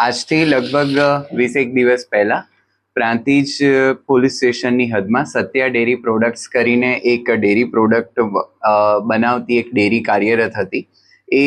આજથી લગભગ 20 દિવસ પહેલા પ્રાંતિજ પોલીસ સ્ટેશનની હદમાં સત્યા ડેરી પ્રોડક્ટ્સ કરીને એક ડેરી પ્રોડક્ટ બનાવતી એક ડેરી કાર્યરત હતી. એ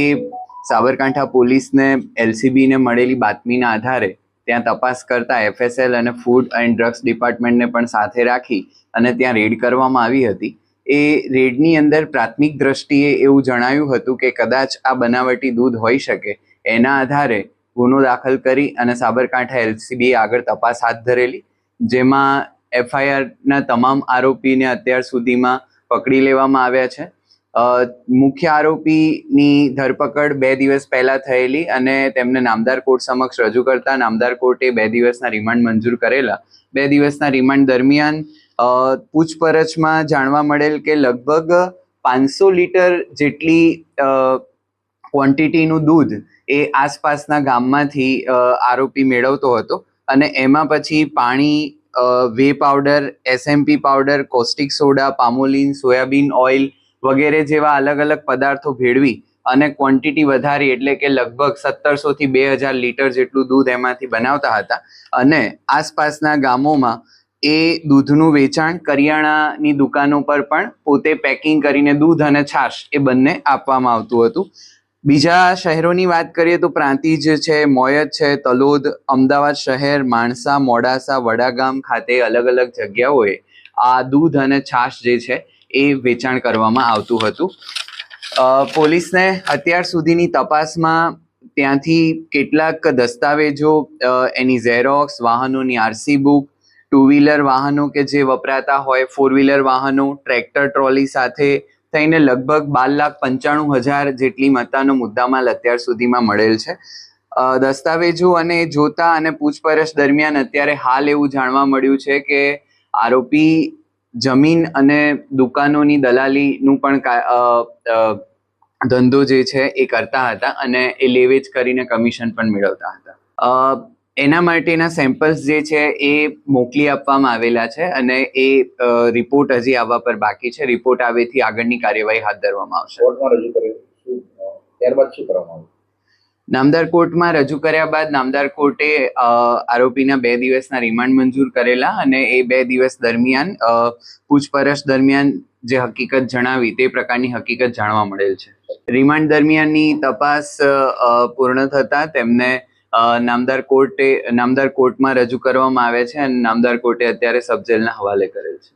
સાબરકાંઠા પોલીસને LCBને મળેલી બાતમીના આધારે ત્યાં તપાસ કરતા FSL અને ફૂડ એન્ડ ડ્રગ્સ ડિપાર્ટમેન્ટને પણ સાથે રાખી અને ત્યાં રેડ કરવામાં આવી હતી. એ રેડની અંદર પ્રાથમિક દ્રષ્ટિએ એવું જણાયું હતું કે કદાચ આ બનાવટી દૂધ હોઈ શકે. એના આધારે ગુનો દાખલ કરી અને સાબરકાંઠા LCBએ આગળ તપાસ હાથ ધરેલી, જેમાં FIRના તમામ આરોપીને અત્યાર સુધીમાં પકડી લેવામાં આવ્યા છે. મુખ્ય આરોપીની ધરપકડ 2 દિવસ પહેલા થયેલી અને તેમને નામદાર કોર્ટ સમક્ષ રજૂ કરતા નામદાર કોર્ટે 2 દિવસના રિમાન્ડ મંજૂર કરેલા. 2 દિવસના રિમાન્ડ દરમિયાન પૂછપરછમાં જાણવા મળેલ કે લગભગ 500 લીટર જેટલી ક્વોન્ટિટીનું દૂધ એ આસપાસના ગામમાંથી આરોપી મેળવતો હતો અને એમાં પછી પાણી, way powder, SMP powder, caustic soda, palmolein, soybean oil વગેરે જેવા અલગ અલગ પદાર્થો ભેળવી અને ક્વોન્ટિટી વધારી, એટલે કે લગભગ 1700 થી 2000 લીટર જેટલું દૂધ એમાંથી બનાવતા હતા. અને આસપાસના ગામોમાં એ દૂધનું વેચાણ કરિયાણાની દુકાનો પર પણ પોતે પેકિંગ કરીને દૂધ અને છાશ એ બંને આપવામાં આવતું હતું. બીજા શહેરોની વાત કરીએ તો પ્રાંતિજ છે, મોયત છે, તલોદ, અમદાવાદ શહેર, માણસા, મોડાસા, વડાગામ ખાતે અલગ અલગ જગ્યાઓએ આ દૂધ અને છાશ જે છે એ વેચાણ કરવામાં આવતું હતું. પોલીસને અત્યાર સુધીની તપાસમાં ત્યાંથી કેટલાક દસ્તાવેજો, એની ઝેરોક્સ, વાહનોની RC બુક, 2 વ્હીલર વાહનો કે જે વપરાતા હોય, 4 વ્હીલર વાહનો, ટ્રેક્ટર ટ્રોલી સાથે થઈને લગભગ 12,95,000 જેટલી મત્તાનો મુદ્દામાલ અત્યાર સુધીમાં મળેલ છે. દસ્તાવેજો અને જોતા અને પૂછપરછ દરમિયાન અત્યારે હાલ એવું જાણવા મળ્યું છે કે આરોપી જમીન અને દુકાનોની દલાલીનું પણ ધંધો જે છે એ કરતા હતા અને એ લેવેચ કરીને કમિશન પણ મેળવતા હતા. એના માટેના સેમ્પલ્સ જે છે એ મોકલી આપવામાં આવેલા છે અને એ રિપોર્ટ હજી આવવા પર બાકી છે. રિપોર્ટ આવેથી આગળની કાર્યવાહી હાથ ધરવામાં આવશે. ત્યારબાદ શું કરવામાં આવશે? નામદાર કોર્ટમાં રજૂ કર્યા બાદ નામદાર કોર્ટે આરોપીના 2 દિવસના રિમાન્ડ મંજૂર કરેલા અને એ 2 દિવસ દરમિયાન પૂછપરછ દરમિયાન જે હકીકત જણાવી તે પ્રકારની હકીકત જાણવા મળેલ છે. રિમાન્ડ દરમિયાનની તપાસ પૂર્ણ થતા તેમને નામદાર કોર્ટમાં રજૂ કરવામાં આવે છે અને નામદાર કોર્ટે અત્યારે સબ જેલના હવાલે કરેલ છે.